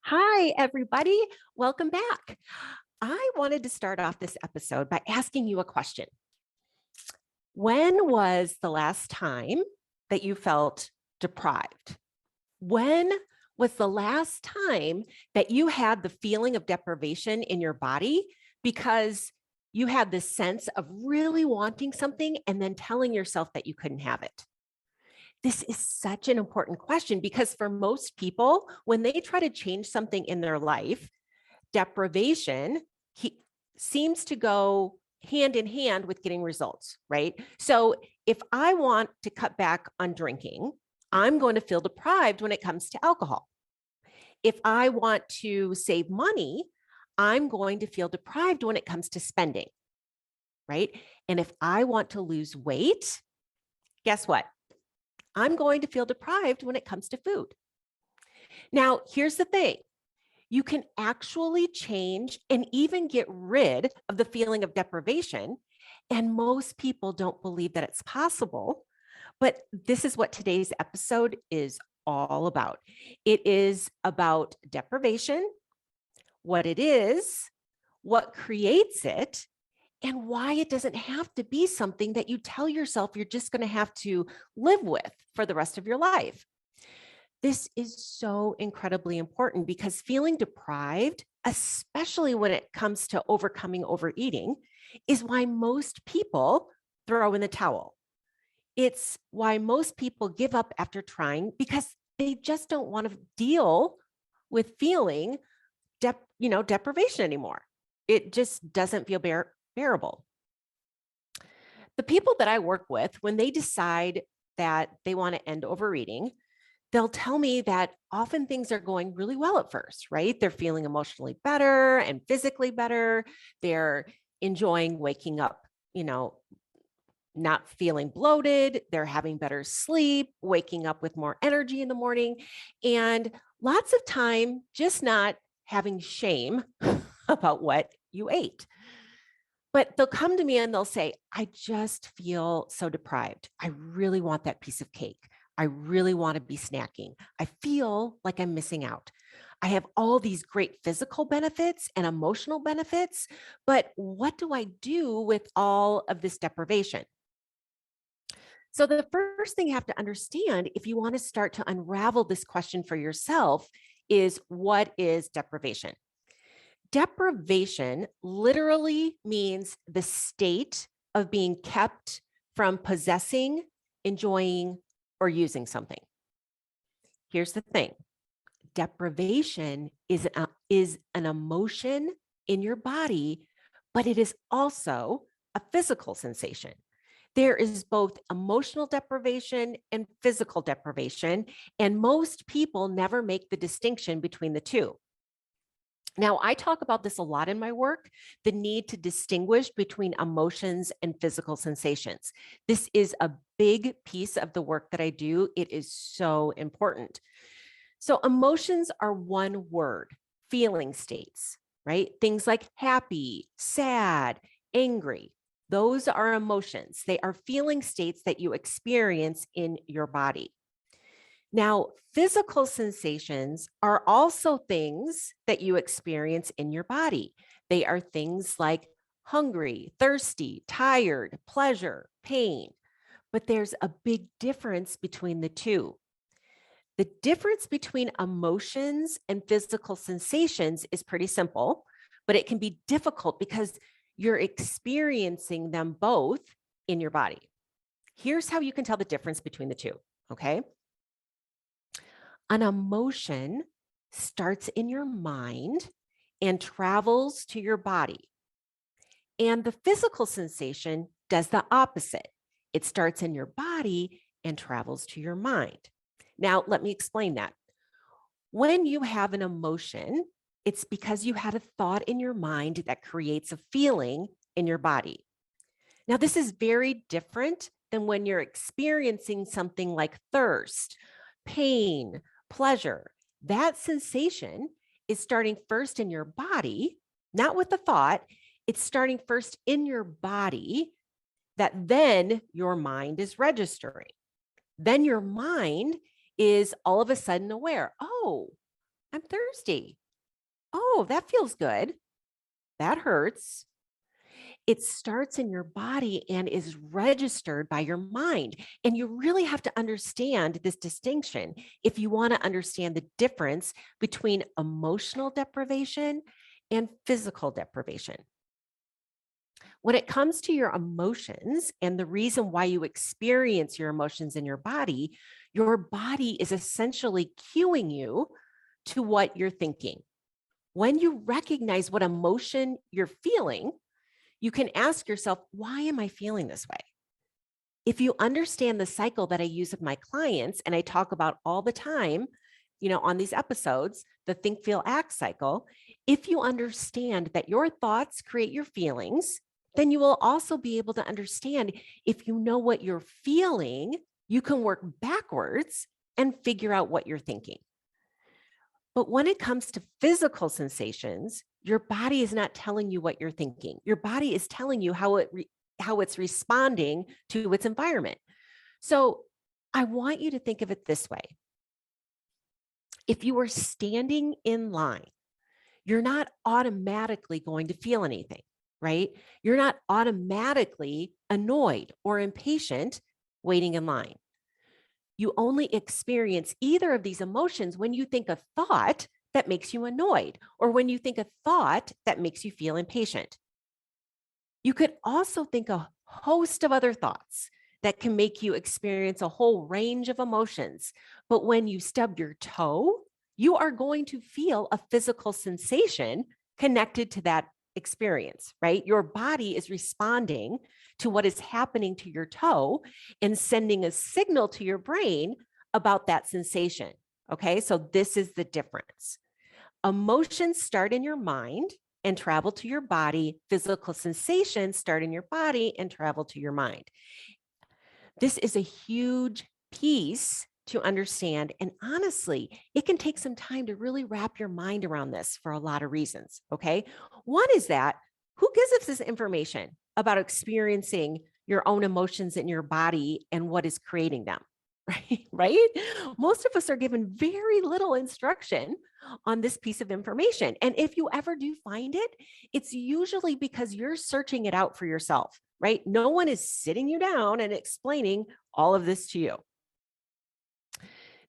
Hi, everybody. Welcome back. I wanted to start off this episode by asking you a question. When was the last time that you felt deprived? When was the last time that you had the feeling of deprivation in your body because you had this sense of really wanting something and then telling yourself that you couldn't have it? This is such an important question because for most people, when they try to change something in their life, deprivation seems to go hand in hand with getting results, right? So if I want to cut back on drinking, I'm going to feel deprived when it comes to alcohol. If I want to save money, I'm going to feel deprived when it comes to spending, right? And if I want to lose weight, guess what? I'm going to feel deprived when it comes to food. Now, here's the thing. You can actually change and even get rid of the feeling of deprivation. And most people don't believe that it's possible. But this is what today's episode is all about. It is about deprivation, what it is, what creates it, and why it doesn't have to be something that you tell yourself you're just going to have to live with for the rest of your life. This is so incredibly important because feeling deprived, especially when it comes to overcoming overeating, is why most people throw in the towel. It's why most people give up after trying because they just don't want to deal with feeling deprivation anymore. It just doesn't feel bearable. The people that I work with, when they decide that they want to end overeating, they'll tell me that often things are going really well at first, right? They're feeling emotionally better and physically better. They're enjoying waking up, not feeling bloated. They're having better sleep, waking up with more energy in the morning, and lots of time just not having shame about what you ate. But they'll come to me and they'll say, I just feel so deprived. I really want that piece of cake. I really want to be snacking. I feel like I'm missing out. I have all these great physical benefits and emotional benefits, but what do I do with all of this deprivation? So, the first thing you have to understand if you want to start to unravel this question for yourself is what is deprivation? Deprivation literally means the state of being kept from possessing, enjoying, or using something. Here's the thing. Deprivation is an emotion in your body, but it is also a physical sensation. There is both emotional deprivation and physical deprivation, and most people never make the distinction between the two. Now, I talk about this a lot in my work, the need to distinguish between emotions and physical sensations. This is a big piece of the work that I do. It is so important. So, emotions are one word, feeling states, right? Things like happy, sad, angry. Those are emotions. They are feeling states that you experience in your body. Now, physical sensations are also things that you experience in your body. They are things like hungry, thirsty, tired, pleasure, pain. But there's a big difference between the two. The difference between emotions and physical sensations is pretty simple, but it can be difficult because you're experiencing them both in your body. Here's how you can tell the difference between the two, okay? An emotion starts in your mind and travels to your body. And the physical sensation does the opposite. It starts in your body and travels to your mind. Now, let me explain that. When you have an emotion, it's because you had a thought in your mind that creates a feeling in your body. Now, this is very different than when you're experiencing something like thirst, pain, pleasure. That sensation is starting first in your body, not with the thought. It's starting first in your body that then your mind is registering. Then your mind is all of a sudden aware. Oh, I'm thirsty. Oh, that feels good. That hurts. It starts in your body and is registered by your mind. And you really have to understand this distinction if you want to understand the difference between emotional deprivation and physical deprivation. When it comes to your emotions and the reason why you experience your emotions in your body is essentially cueing you to what you're thinking. When you recognize what emotion you're feeling, you can ask yourself, why am I feeling this way? If you understand the cycle that I use with my clients and I talk about all the time, on these episodes, the think, feel, act cycle, if you understand that your thoughts create your feelings, then you will also be able to understand if you know what you're feeling, you can work backwards and figure out what you're thinking. But when it comes to physical sensations, your body is not telling you what you're thinking. Your body is telling you how it's responding to its environment. So I want you to think of it this way. If you were standing in line, you're not automatically going to feel anything, right? You're not automatically annoyed or impatient waiting in line. You only experience either of these emotions when you think a thought that makes you annoyed or when you think a thought that makes you feel impatient. You could also think a host of other thoughts that can make you experience a whole range of emotions. But when you stub your toe, you are going to feel a physical sensation connected to that experience, right? Your body is responding to what is happening to your toe and sending a signal to your brain about that sensation. Okay, so this is the difference. Emotions start in your mind and travel to your body. Physical sensations start in your body and travel to your mind. This is a huge piece to understand. And honestly, it can take some time to really wrap your mind around this for a lot of reasons. Okay. One is that who gives us this information about experiencing your own emotions in your body and what is creating them? Right? Most of us are given very little instruction on this piece of information. And if you ever do find it, it's usually because you're searching it out for yourself, right? No one is sitting you down and explaining all of this to you.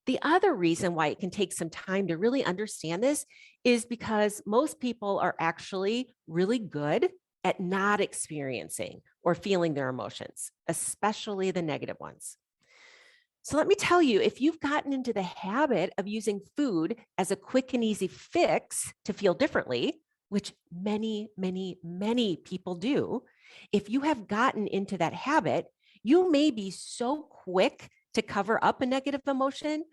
The other reason why it can take some time to really understand this is because most people are actually really good at not experiencing or feeling their emotions, especially the negative ones. So let me tell you, if you've gotten into the habit of using food as a quick and easy fix to feel differently, which many, many, many people do, if you have gotten into that habit, you may be so quick to cover up a negative emotion.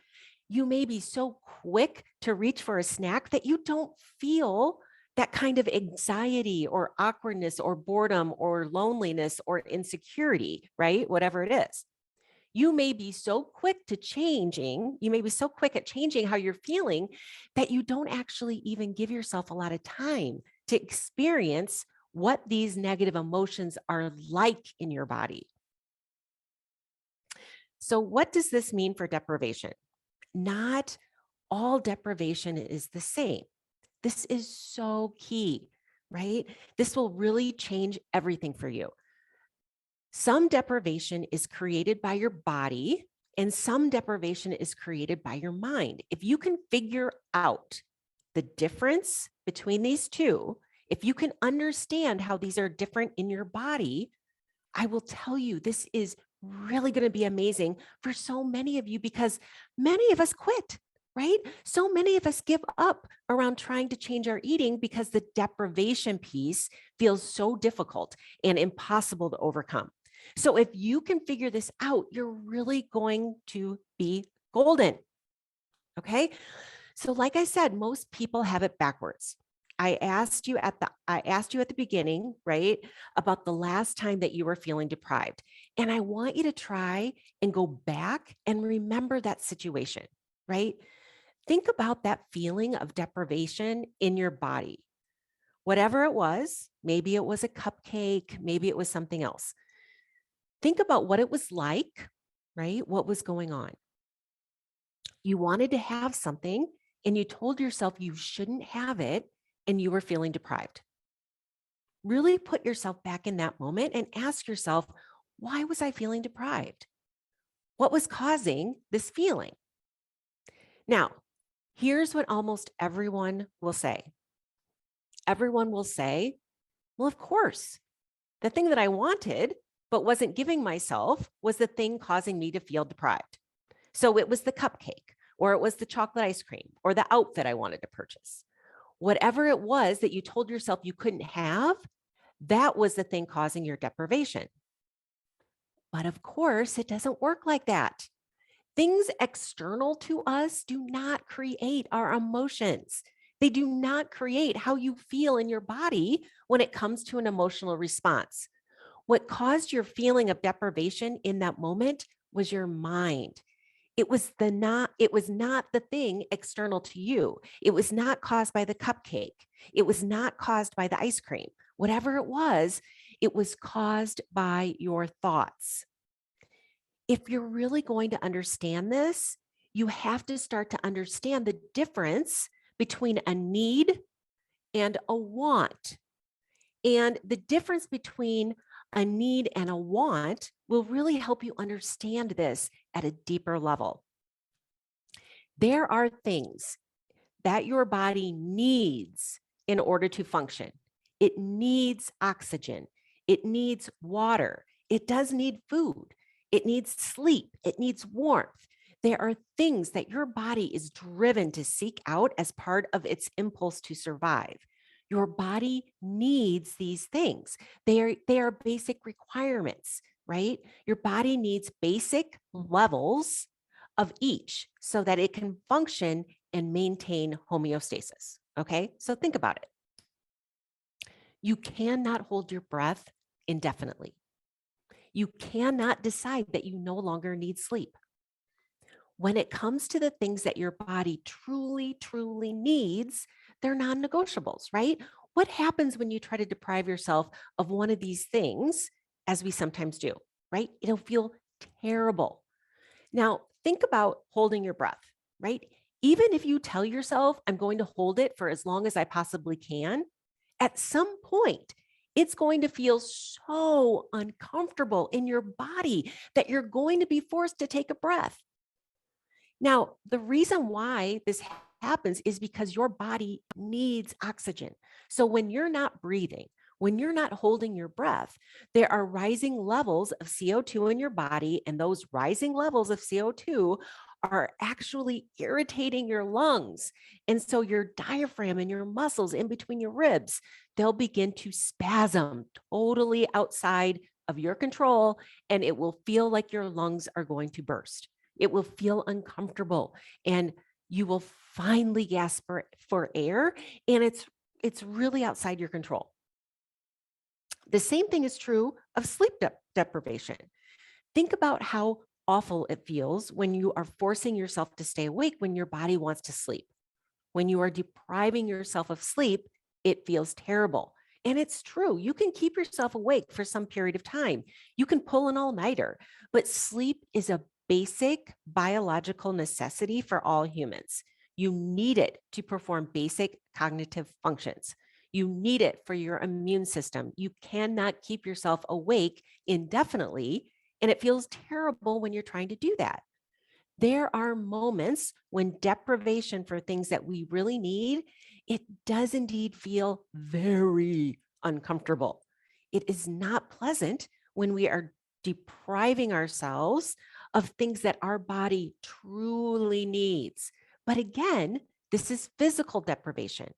You may be so quick to reach for a snack that you don't feel that kind of anxiety or awkwardness or boredom or loneliness or insecurity, right? Whatever it is. You may be so quick at changing how you're feeling that you don't actually even give yourself a lot of time to experience what these negative emotions are like in your body. So, what does this mean for deprivation? Not all deprivation is the same. This is so key, right? This will really change everything for you. Some deprivation is created by your body, and some deprivation is created by your mind. If you can figure out the difference between these two, if you can understand how these are different in your body, I will tell you this is really going to be amazing for so many of you because many of us quit, right? So many of us give up around trying to change our eating because the deprivation piece feels so difficult and impossible to overcome. So if you can figure this out, you're really going to be golden. Okay. So like I said, most people have it backwards. I asked you at the beginning, right, about the last time that you were feeling deprived. And I want you to try and go back and remember that situation, right? Think about that feeling of deprivation in your body. Whatever it was, maybe it was a cupcake, maybe it was something else. Think about what it was like, right? What was going on? You wanted to have something and you told yourself you shouldn't have it and you were feeling deprived. Really put yourself back in that moment and ask yourself, why was I feeling deprived? What was causing this feeling? Now, here's what almost everyone will say. Everyone will say, well, of course, the thing that I wanted but wasn't giving myself was the thing causing me to feel deprived. So it was the cupcake, or it was the chocolate ice cream, or the outfit I wanted to purchase. Whatever it was that you told yourself you couldn't have, that was the thing causing your deprivation. But of course, it doesn't work like that. Things external to us do not create our emotions. They do not create how you feel in your body when it comes to an emotional response. What caused your feeling of deprivation in that moment was your mind. It was not the thing external to you. It was not caused by the cupcake. It was not caused by the ice cream. Whatever it was caused by your thoughts. If you're really going to understand this, you have to start to understand the difference between a need and a want. And the difference between a need and a want will really help you understand this at a deeper level. There are things that your body needs in order to function. It needs oxygen. It needs water. It does need food. It needs sleep. It needs warmth. There are things that your body is driven to seek out as part of its impulse to survive. Your body needs these things. They are basic requirements, right? Your body needs basic levels of each so that it can function and maintain homeostasis. Okay, so think about it. You cannot hold your breath indefinitely. You cannot decide that you no longer need sleep. When it comes to the things that your body truly, truly needs, they're non negotiables, right? What happens when you try to deprive yourself of one of these things, as we sometimes do, right? It'll feel terrible. Now, think about holding your breath, right? Even if you tell yourself, I'm going to hold it for as long as I possibly can, at some point, it's going to feel so uncomfortable in your body that you're going to be forced to take a breath. Now, the reason why this happens is because your body needs oxygen. So when you're not breathing, when you're not holding your breath, there are rising levels of CO2 in your body, and those rising levels of CO2 are actually irritating your lungs. And so your diaphragm and your muscles in between your ribs, they'll begin to spasm totally outside of your control, and it will feel like your lungs are going to burst. It will feel uncomfortable, and you will finally gasp for air, and it's really outside your control. The same thing is true of sleep deprivation. Think about how awful it feels when you are forcing yourself to stay awake when your body wants to sleep. When you are depriving yourself of sleep, it feels terrible. And it's true. You can keep yourself awake for some period of time. You can pull an all-nighter, but sleep is a basic biological necessity for all humans. You need it to perform basic cognitive functions. You need it for your immune system. You cannot keep yourself awake indefinitely, and it feels terrible when you're trying to do that. There are moments when deprivation for things that we really need, it does indeed feel very uncomfortable. It is not pleasant when we are depriving ourselves of things that our body truly needs. But again, this is physical deprivation.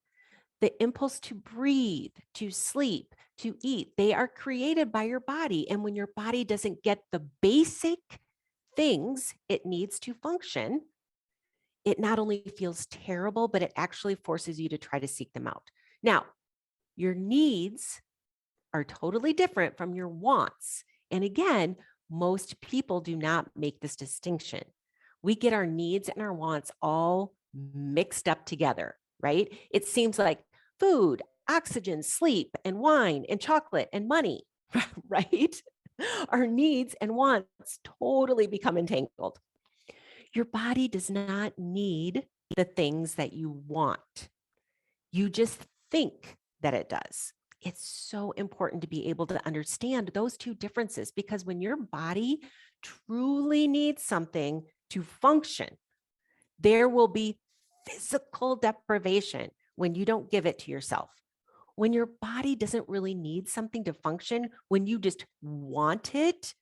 The impulse to breathe, to sleep, to eat, they are created by your body. And when your body doesn't get the basic things it needs to function, it not only feels terrible, but it actually forces you to try to seek them out. Now, your needs are totally different from your wants. And again, most people do not make this distinction. We get our needs and our wants all mixed up together, right? It seems like food, oxygen, sleep, and wine, and chocolate, and money, right? Our needs and wants totally become entangled. Your body does not need the things that you want. You just think that it does. It's so important to be able to understand those two differences, because when your body truly needs something to function, there will be physical deprivation when you don't give it to yourself. When your body doesn't really need something to function, when you just want it,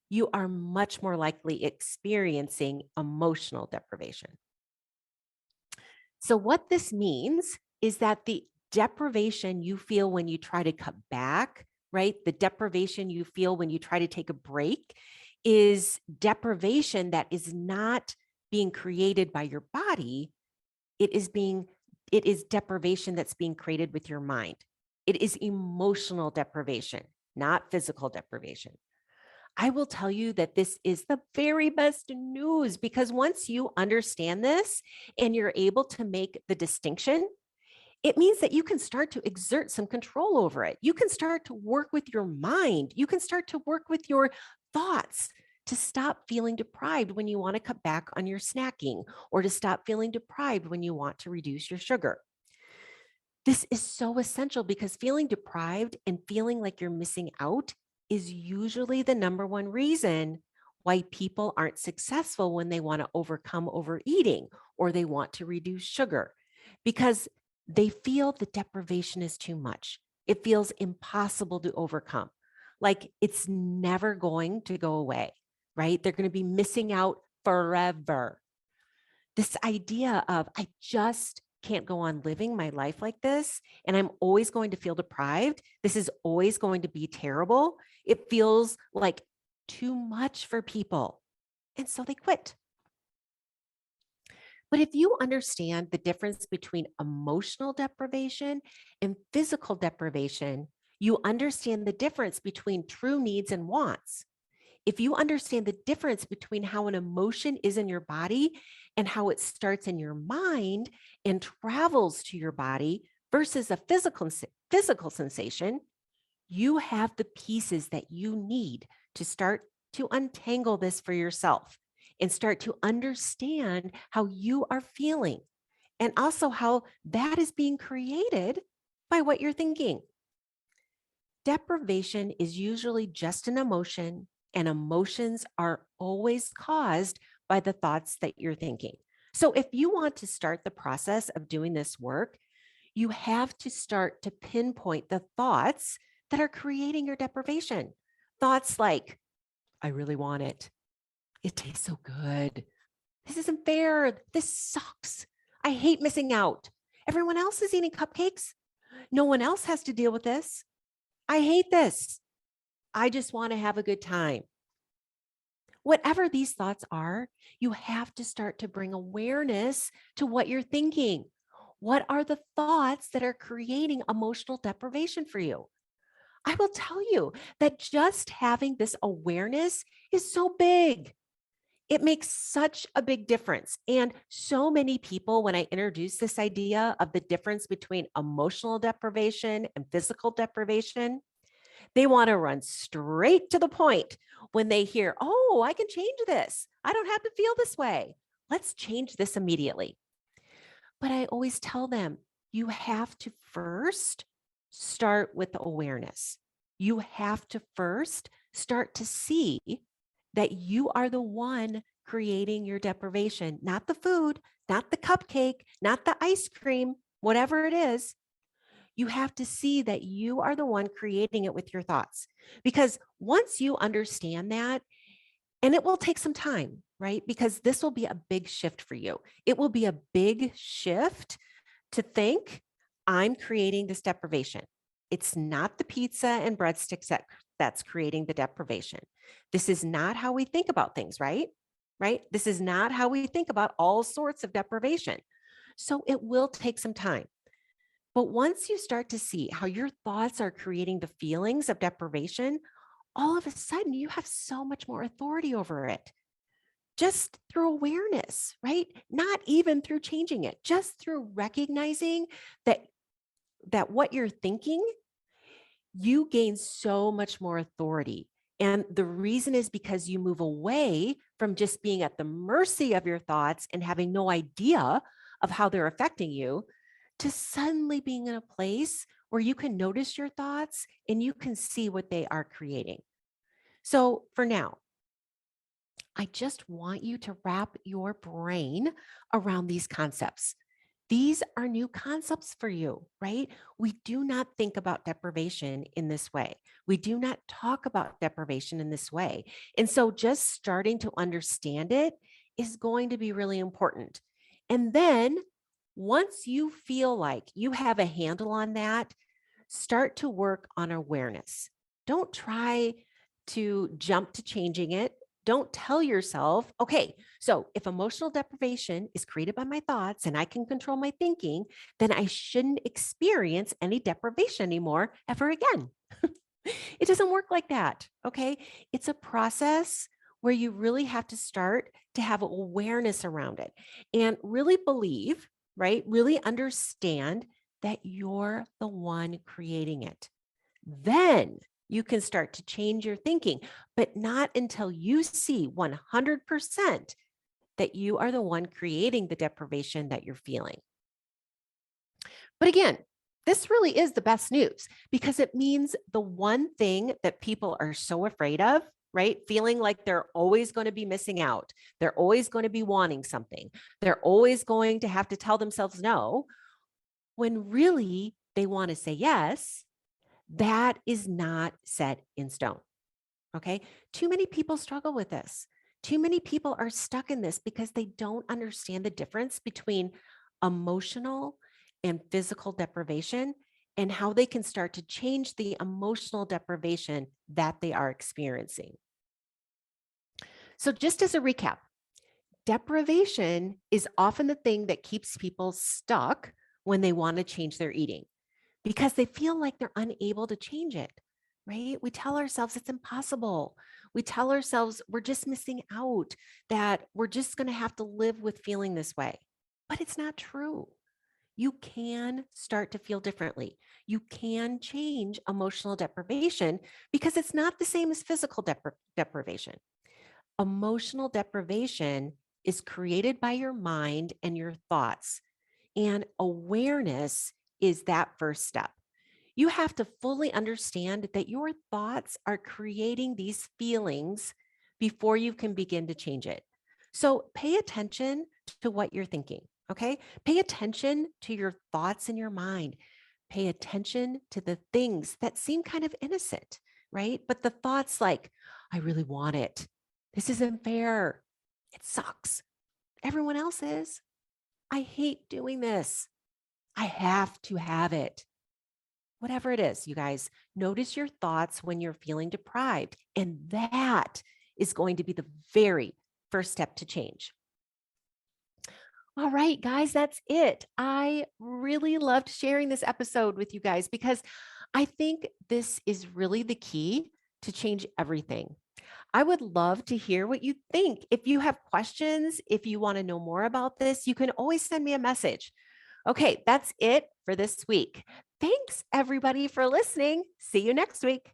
you are much more likely experiencing emotional deprivation. So, what this means is that the deprivation you feel when you try to cut back, right? The deprivation you feel when you try to take a break is deprivation that is not being created by your body. It is deprivation that's being created with your mind. It is emotional deprivation, not physical deprivation. I will tell you that this is the very best news, because once you understand this and you're able to make the distinction, it means that you can start to exert some control over it. You can start to work with your mind. You can start to work with your thoughts to stop feeling deprived when you want to cut back on your snacking, or to stop feeling deprived when you want to reduce your sugar. This is so essential, because feeling deprived and feeling like you're missing out is usually the number one reason why people aren't successful when they want to overcome overeating or they want to reduce sugar, because they feel the deprivation is too much. It feels impossible to overcome, like it's never going to go away, right? They're going to be missing out forever. This idea of, I just can't go on living my life like this, and I'm always going to feel deprived. This is always going to be terrible. It feels like too much for people. And so they quit. But if you understand the difference between emotional deprivation and physical deprivation, you understand the difference between true needs and wants. If you understand the difference between how an emotion is in your body and how it starts in your mind and travels to your body versus a physical sensation, you have the pieces that you need to start to untangle this for yourself and start to understand how you are feeling, and also how that is being created by what you're thinking. Deprivation is usually just an emotion, and emotions are always caused by the thoughts that you're thinking. So, if you want to start the process of doing this work, you have to start to pinpoint the thoughts that are creating your deprivation. Thoughts like, I really want it. It tastes so good. This isn't fair. This sucks. I hate missing out. Everyone else is eating cupcakes. No one else has to deal with this. I hate this. I just want to have a good time. Whatever these thoughts are, you have to start to bring awareness to what you're thinking. What are the thoughts that are creating emotional deprivation for you? I will tell you that just having this awareness is so big. It makes such a big difference. And so many people, when I introduce this idea of the difference between emotional deprivation and physical deprivation, they want to run straight to the point when they hear, oh, I can change this. I don't have to feel this way. Let's change this immediately. But I always tell them, you have to first start with awareness. You have to first start to see that you are the one creating your deprivation, not the food, not the cupcake, not the ice cream, whatever it is. You have to see that you are the one creating it with your thoughts. Because once you understand that, and it will take some time, right? Because this will be a big shift for you. It will be a big shift to think, I'm creating this deprivation. It's not the pizza and breadsticks that's creating the deprivation. This is not how we think about things, right? Right? This is not how we think about all sorts of deprivation. So it will take some time. But once you start to see how your thoughts are creating the feelings of deprivation, all of a sudden you have so much more authority over it, just through awareness, right? Not even through changing it, just through recognizing that what you're thinking, you gain so much more authority. And the reason is because you move away from just being at the mercy of your thoughts and having no idea of how they're affecting you to suddenly being in a place where you can notice your thoughts and you can see what they are creating. So for now, I just want you to wrap your brain around these concepts. These are new concepts for you, right? We do not think about deprivation in this way. We do not talk about deprivation in this way. And so just starting to understand it is going to be really important. And then once you feel like you have a handle on that, start to work on awareness. Don't try to jump to changing it. Don't tell yourself, okay, so if emotional deprivation is created by my thoughts and I can control my thinking, then I shouldn't experience any deprivation anymore ever again. It doesn't work like that. Okay. It's a process where you really have to start to have awareness around it and really believe, right? Really understand that you're the one creating it. Then you can start to change your thinking, but not until you see 100% that you are the one creating the deprivation that you're feeling. But again, this really is the best news because it means the one thing that people are so afraid of, right? Feeling like they're always going to be missing out. They're always going to be wanting something. They're always going to have to tell themselves no when really they want to say yes. That is not set in stone. Okay. Too many people struggle with this. Too many people are stuck in this because they don't understand the difference between emotional and physical deprivation and how they can start to change the emotional deprivation that they are experiencing. So, just as a recap, deprivation is often the thing that keeps people stuck when they want to change their eating because they feel like they're unable to change it, right? We tell ourselves it's impossible. We tell ourselves we're just missing out, that we're just going to have to live with feeling this way. But it's not true. You can start to feel differently. You can change emotional deprivation because it's not the same as physical deprivation. Emotional deprivation is created by your mind and your thoughts, and awareness is that first step. You have to fully understand that your thoughts are creating these feelings before you can begin to change it. So pay attention to what you're thinking, okay? Pay attention to your thoughts in your mind. Pay attention to the things that seem kind of innocent, right? But the thoughts like, I really want it. This isn't fair. It sucks. Everyone else is. I hate doing this. I have to have it. Whatever it is, you guys, notice your thoughts when you're feeling deprived. And that is going to be the very first step to change. All right, guys, that's it. I really loved sharing this episode with you guys because I think this is really the key to change everything. I would love to hear what you think. If you have questions, if you want to know more about this, you can always send me a message. Okay, that's it for this week. Thanks, everybody, for listening. See you next week.